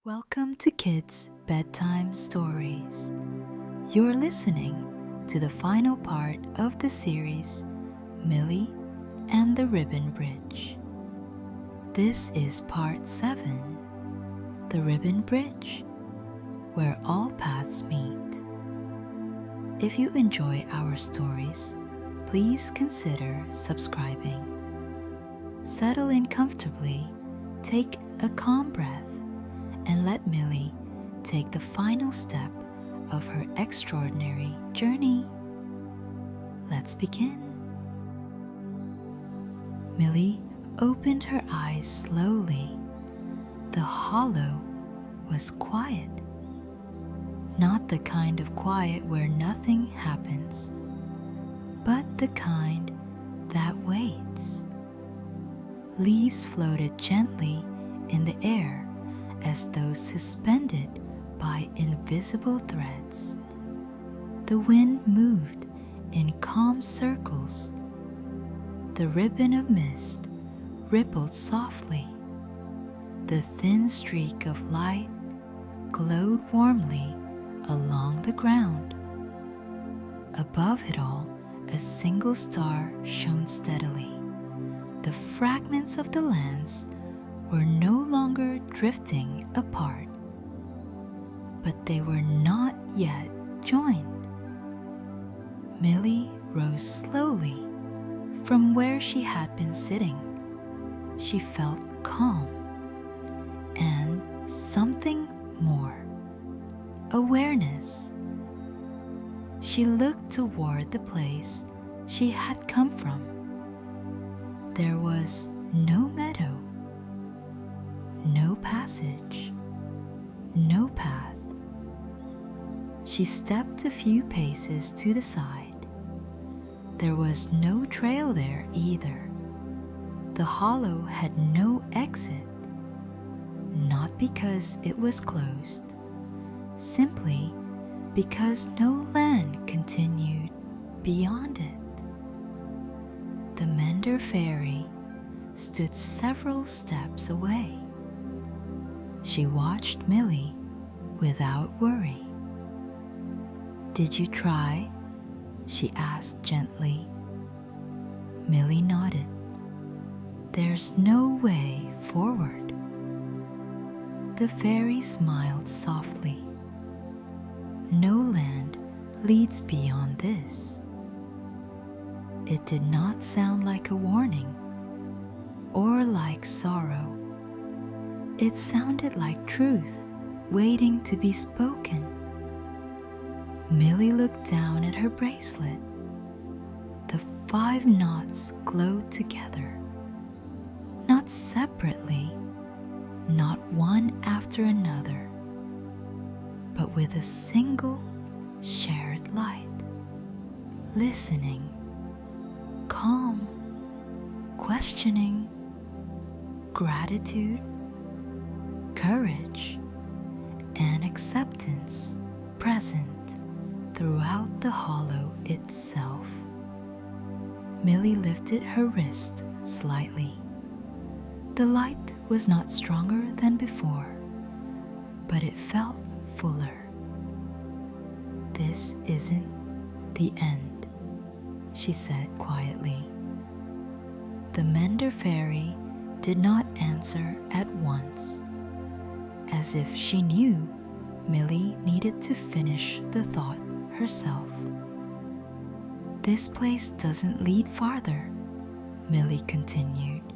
Welcome to Kids Bedtime Stories. You're listening to the final part of the series, Millie and the Ribbon Bridge. This is part 7, The Ribbon Bridge, where all paths meet. If you enjoy our stories, please consider subscribing. Settle in comfortably, take a calm breath, and let Millie take the final step of her extraordinary journey. Let's begin. Millie opened her eyes slowly. The hollow was quiet. Not the kind of quiet where nothing happens, but the kind that waits. Leaves floated gently in the air as though suspended by invisible threads. The wind moved in calm circles. The ribbon of mist rippled softly. The thin streak of light glowed warmly along the ground. Above it all, a single star shone steadily. The fragments of the lands were no longer drifting apart, but they were not yet joined. Millie rose slowly from where she had been sitting. She felt calm and something more, awareness. She looked toward the place she had come from. There was no meadow, no passage, no path. She stepped a few paces to the side. There was no trail there either. The hollow had no exit, not because it was closed, simply because no land continued beyond it. The Mender Fairy stood several steps away. She watched Millie without worry. "Did you try?" she asked gently. Millie nodded. "There's no way forward." The fairy smiled softly. "No land leads beyond this." It did not sound like a warning or like sorrow. It sounded like truth waiting to be spoken. Millie looked down at her bracelet. The 5 knots glowed together, not separately, not one after another, but with a single shared light. Listening, calm, questioning, gratitude, courage, and acceptance present throughout the hollow itself. Millie lifted her wrist slightly. The light was not stronger than before, but it felt fuller. "This isn't the end," she said quietly. The Mender Fairy did not answer at once, as if she knew Millie needed to finish the thought herself. "This place doesn't lead farther," Millie continued,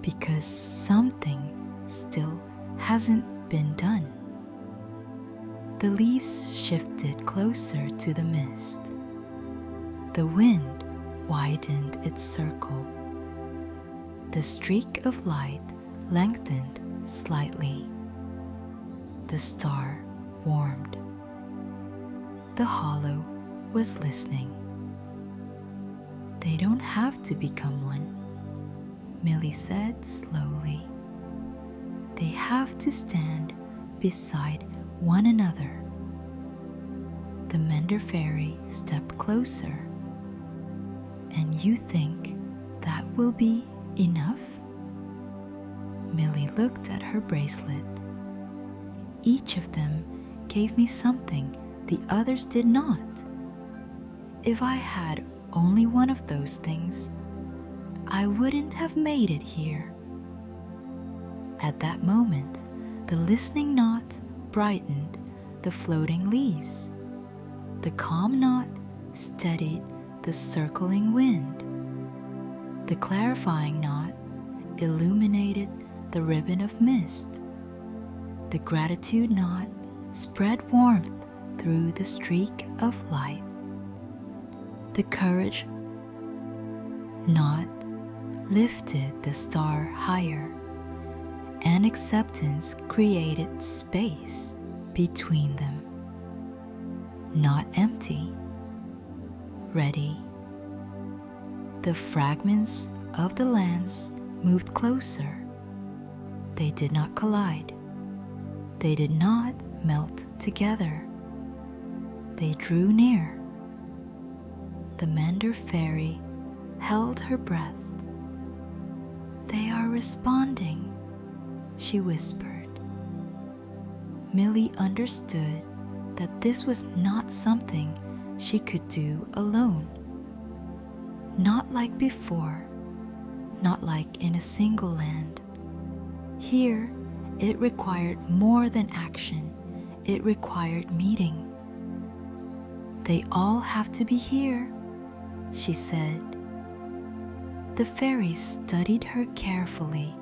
"because something still hasn't been done." The leaves shifted closer to the mist. The wind widened its circle. The streak of light lengthened slightly. The star warmed. The hollow was listening. "They don't have to become one," Millie said slowly. "They have to stand beside one another." The Mender Fairy stepped closer. "And you think that will be enough?" Millie looked at her bracelet. Each of them gave me something the others did not. If I had only one of those things, I wouldn't have made it here." At that moment, the listening knot brightened the floating leaves. The calm knot steadied the circling wind. The clarifying knot illuminated the ribbon of mist. The gratitude knot spread warmth through the streak of light. The courage knot lifted the star higher, and acceptance created space between them. Not empty, ready. The fragments of the lance moved closer. They did not collide. They did not melt together. They drew near. The Mender Fairy held her breath. "They are responding," she whispered. Millie understood that this was not something she could do alone. Not like before, not like in a single land. Here, it required more than action. It required meeting. "They all have to be here," she said. The fairies studied her carefully.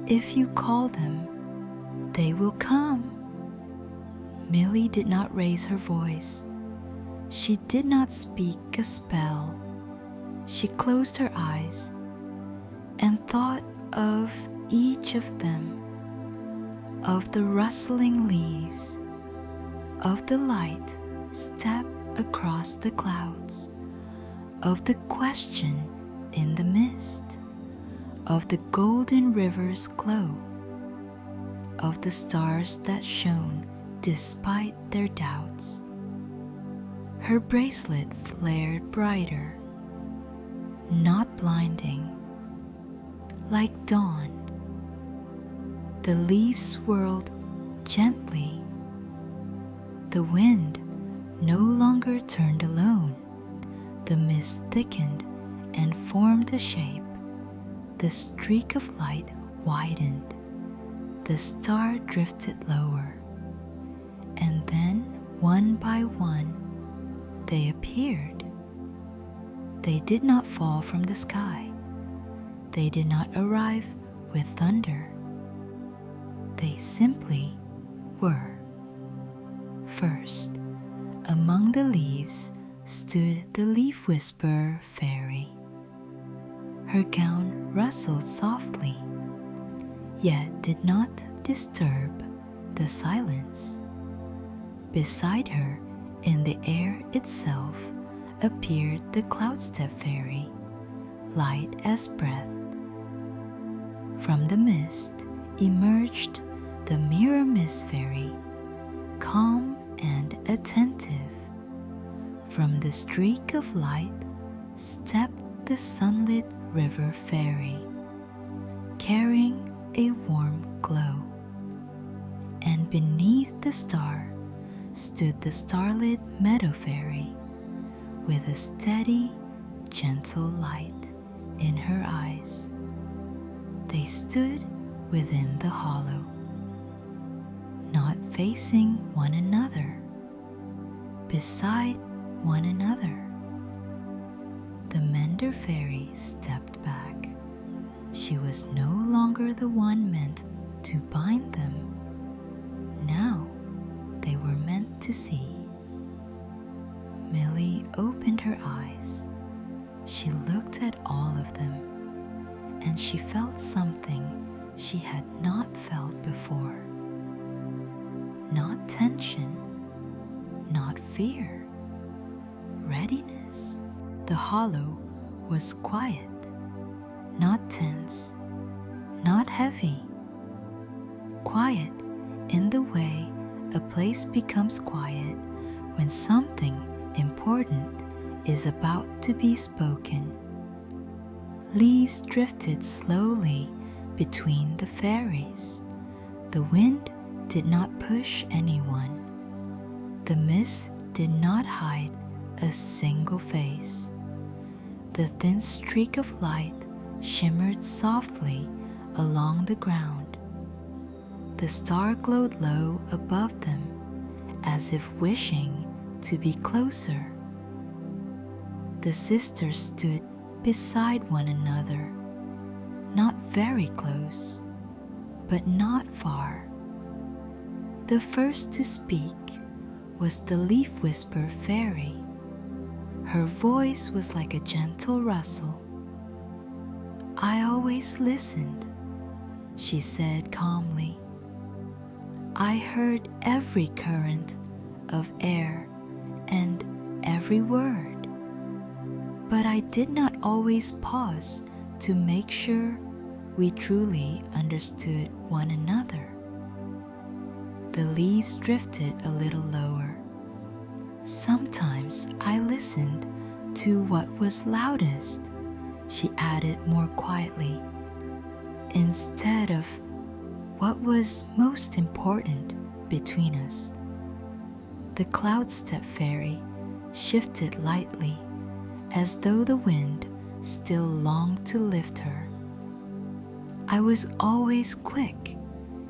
"If you call them, they will come." Millie did not raise her voice. She did not speak a spell. She closed her eyes and thought of each of them, of the rustling leaves, of the light step across the clouds, of the question in the mist, of the golden river's glow, of the stars that shone despite their doubts. Her bracelet flared brighter, not blinding, like dawn. The leaves swirled gently. The wind no longer turned alone. The mist thickened and formed a shape. The streak of light widened. The star drifted lower. And then, one by one, they appeared. They did not fall from the sky. They did not arrive with thunder. They simply were. First, among the leaves stood the leaf whisperer fairy. Her gown rustled softly, yet did not disturb the silence. Beside her, in the air itself, appeared the cloudstep fairy, light as breath. From the mist emerged the mirror mist fairy, calm and attentive. From the streak of light stepped the sunlit river fairy, carrying a warm glow. And beneath the star stood the starlit meadow fairy, with a steady, gentle light in her eyes. They stood within the hollow, not facing one another, beside one another. The Mender Fairy stepped back. She was no longer the one meant to bind them. Now they were meant to see. Millie opened her eyes. She looked at all of them, and she felt something she had not felt before. Not tension, not fear, readiness. The hollow was quiet, not tense, not heavy. Quiet in the way a place becomes quiet when something important is about to be spoken. Leaves drifted slowly between the fairies. The wind did not push anyone. The mist did not hide a single face. The thin streak of light shimmered softly along the ground. The star glowed low above them, as if wishing to be closer. The sisters stood beside one another, not very close, but not far. The first to speak was the leaf whisper fairy. Her voice was like a gentle rustle. "I always listened," she said calmly. "I heard every current of air and every word, but I did not always pause to make sure we truly understood one another." The leaves drifted a little lower. "Sometimes I listened to what was loudest," she added more quietly, "instead of what was most important between us." The cloud step fairy shifted lightly, as though the wind still longed to lift her. "I was always quick,"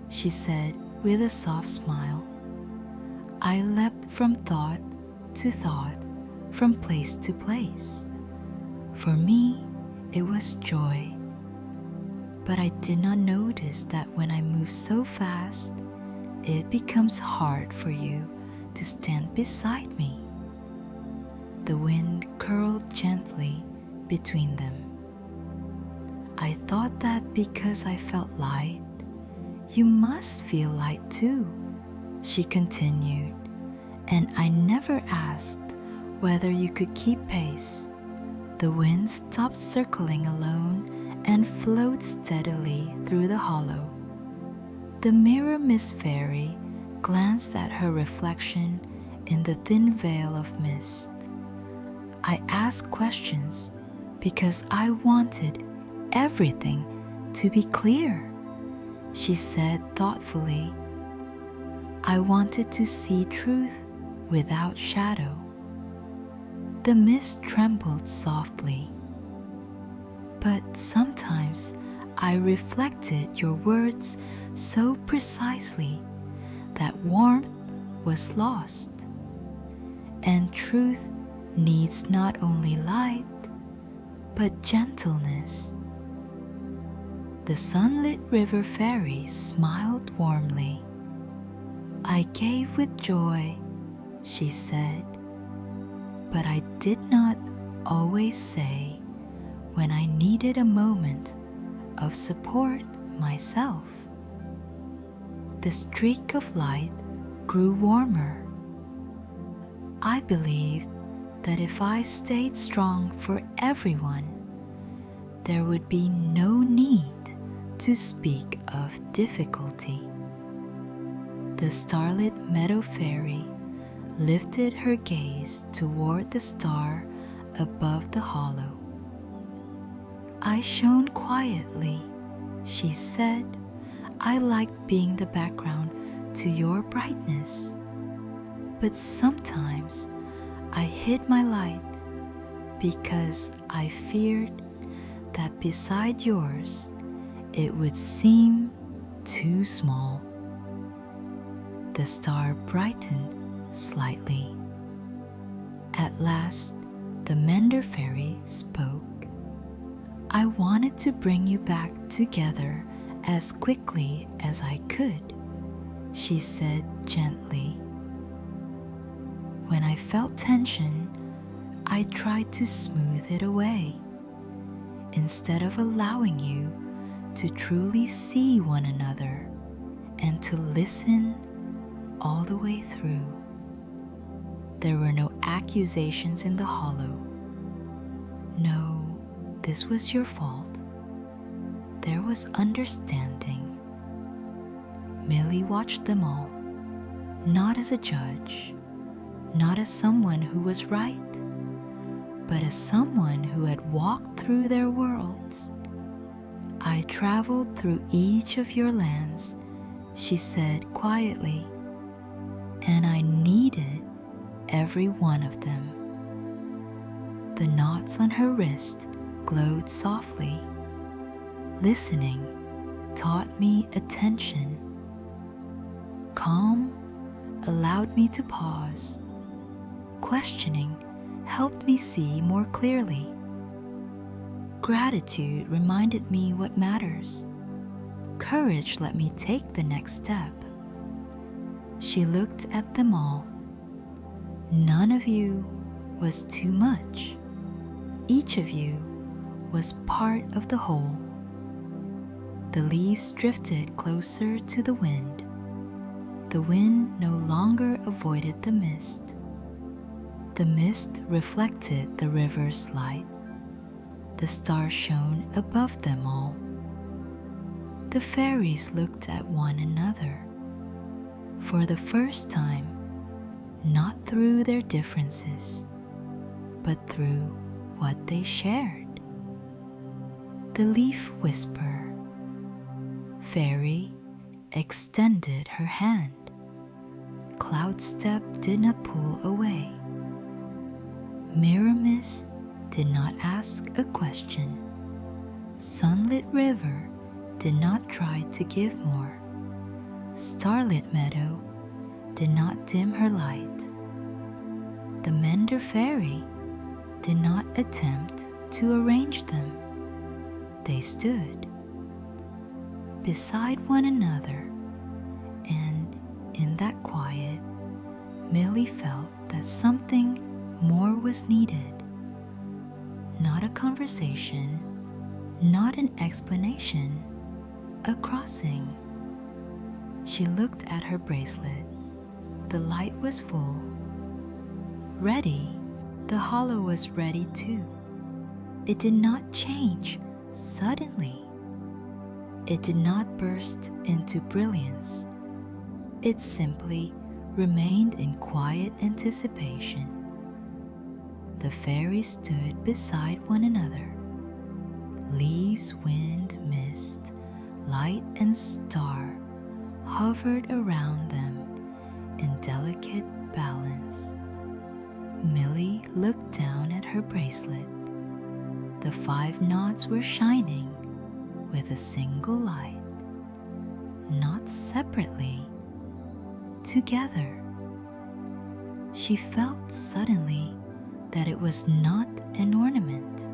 she said with a soft smile. "I leapt from thought to thought, from place to place. For me, it was joy. But I did not notice that when I move so fast, it becomes hard for you to stand beside me." The wind curled gently between them. "I thought that because I felt light, you must feel light too," she continued, "and I never asked whether you could keep pace." The wind stopped circling alone and flowed steadily through the hollow. The mirror mist fairy glanced at her reflection in the thin veil of mist. "I asked questions because I wanted everything to be clear," she said thoughtfully. "I wanted to see truth without shadow." The mist trembled softly. "But sometimes I reflected your words so precisely that warmth was lost. And truth needs not only light, but gentleness." The sunlit river fairy smiled warmly. "I gave with joy," she said, "but I did not always say when I needed a moment of support myself." The streak of light grew warmer. "I believed that if I stayed strong for everyone, there would be no need to speak of difficulty." The starlit meadow fairy lifted her gaze toward the star above the hollow. "I shone quietly," she said. "I liked being the background to your brightness. But sometimes I hid my light because I feared that beside yours it would seem too small." The star brightened slightly. At last, the mender fairy spoke. "I wanted to bring you back together as quickly as I could," she said gently. "When I felt tension, I tried to smooth it away, instead of allowing you to truly see one another and to listen all the way through." There were no accusations in the hollow. No, this was your fault. There was understanding. Millie watched them all, not as a judge, not as someone who was right, but as someone who had walked through their worlds. "I traveled through each of your lands she said quietly, and I needed every one of them. The knots on her wrist glowed softly. Listening taught me attention. Calm allowed me to pause. Questioning helped me see more clearly. Gratitude reminded me what matters. Courage let me take the next step. She looked at them all. None of you was too much. Each of you was part of the whole. The leaves drifted closer to the wind. The wind no longer avoided the mist. The mist reflected the river's light. The stars shone above them all. The fairies looked at one another. For the first time, not through their differences, but through what they shared. The leaf whisper. Fairy extended her hand. Cloudstep did not pull away. Mirror Mist did not ask a question. Sunlit River did not try to give more. Starlit Meadow did not dim her light. The Mender Fairy did not attempt to arrange them. They stood beside one another, and in that quiet, Millie felt that something more was needed. Not a conversation, not an explanation, a crossing. She looked at her bracelet. The light was full. Ready. The hollow was ready too. It did not change suddenly. It did not burst into brilliance. It simply remained in quiet anticipation. The fairies stood beside one another. Leaves, wind, mist, light, and star hovered around them in delicate balance. Millie looked down at her bracelet. The 5 knots were shining with a single light, not separately, together. She felt suddenly that it was not an ornament,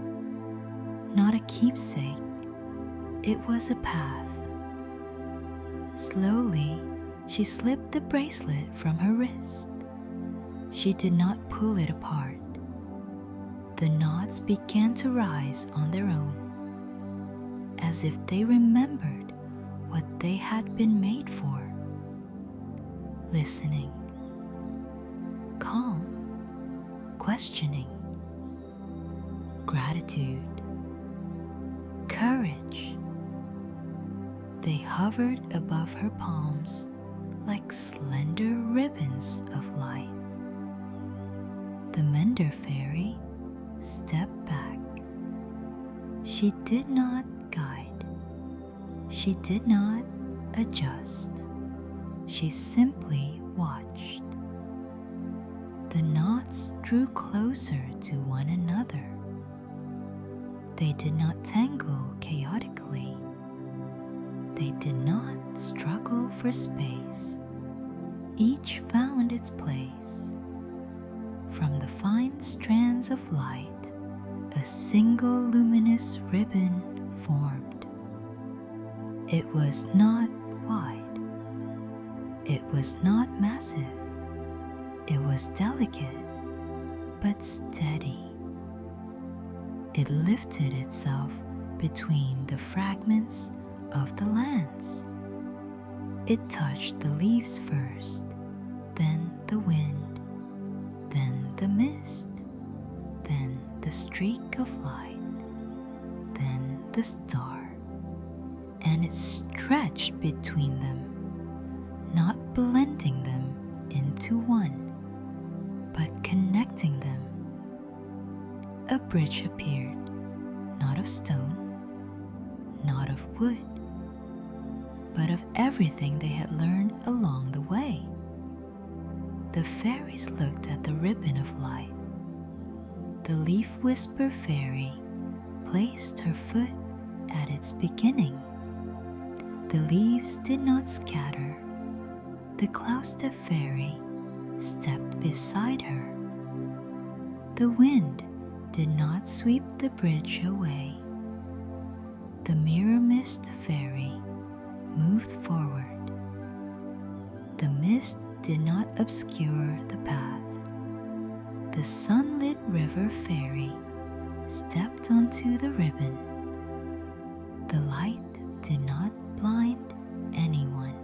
not a keepsake. It was a path. Slowly, she slipped the bracelet from her wrist. She did not pull it apart. The knots began to rise on their own, as if they remembered what they had been made for. Listening, calm, questioning, gratitude, courage. They hovered above her palms like slender ribbons of light. The Mender Fairy stepped back. She did not guide. She did not adjust. She simply watched. The knots drew closer to one another. They did not tangle chaotically. They did not struggle for space. Each found its place. From the fine strands of light, a single luminous ribbon formed. It was not wide. It was not massive. It was delicate, but steady. It lifted itself between the fragments of the lands. It touched the leaves first, then the wind, then the mist, then the streak of light, then the star, and it stretched between them, not blending them into one, but connecting them. A bridge appeared, not of stone, not of wood, but of everything they had learned along the way. The fairies looked at the ribbon of light. The leaf whisper fairy placed her foot at its beginning. The leaves did not scatter. The cloudstep fairy stepped beside her. The wind did not sweep the bridge away. The mirror mist fairy moved forward. The mist did not obscure the path. The sunlit river fairy stepped onto the ribbon. The light did not blind anyone.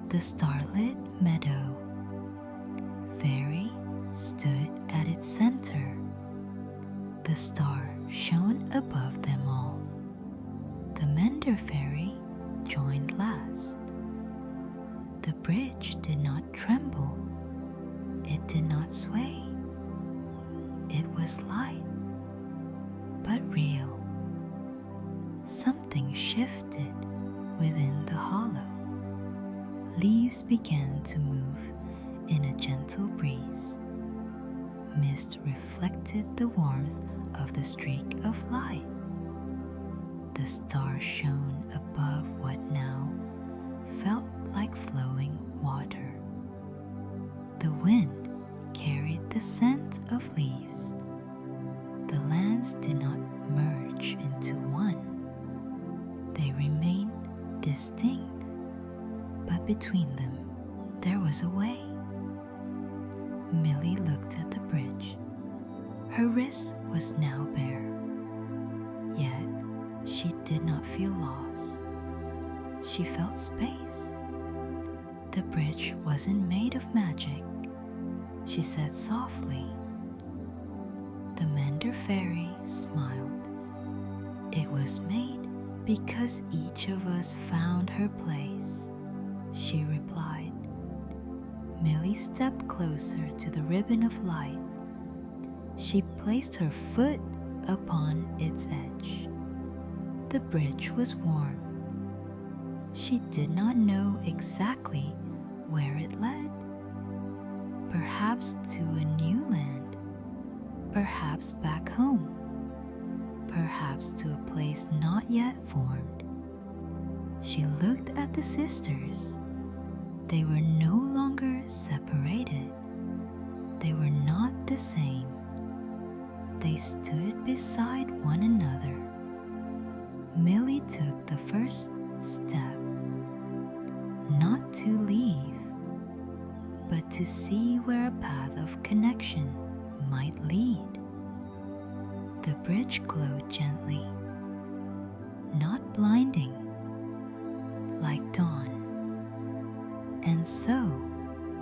The starlit meadow fairy stood at its center. The star shone above them all. The mender fairy joined last. The bridge did not tremble. It did not sway. It was light, but real. Something shifted within the hollow. Leaves began to move in a gentle breeze. Mist reflected the warmth of the streak of light. The star shone above what now felt like flowing water. The wind carried the scent of leaves. The lands did not merge into one. They remained distinct, but between them there was a way. Millie looked at the bridge. Her wrist was now bare. Yet she did not feel lost. She felt space. The bridge wasn't made of magic, she said softly. The mender fairy smiled. It was made because each of us found her place, she replied. Millie stepped closer to the ribbon of light. She placed her foot upon its edge. The bridge was warm. She did not know exactly where it led. Perhaps to a new land, perhaps back home, perhaps to a place not yet formed. She looked at the sisters. They were no longer separated. They were not the same. They stood beside one another. Millie took the first step, not to leave, but to see where a path of connection might lead. The bridge glowed gently, not blinding, like dawn. And so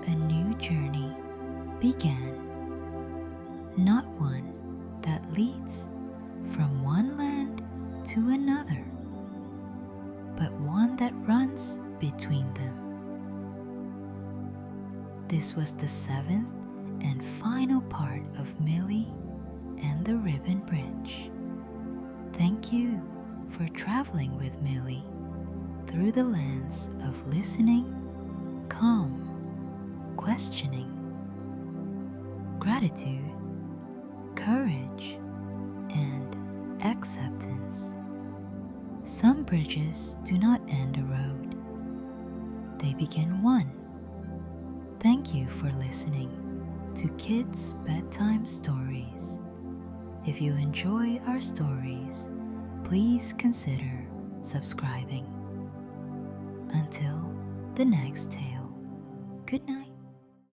a new journey began, not one that leads from one land to another, but one that runs between them. This was the seventh and final part of Millie and the Ribbon Bridge. Thank you for traveling with Millie through the lands of listening, calm, questioning, gratitude, courage, and acceptance. Some bridges do not end a road. They begin one. Thank you for listening to Kids Bedtime Stories. If you enjoy our stories, please consider subscribing. Until the next tale, good night.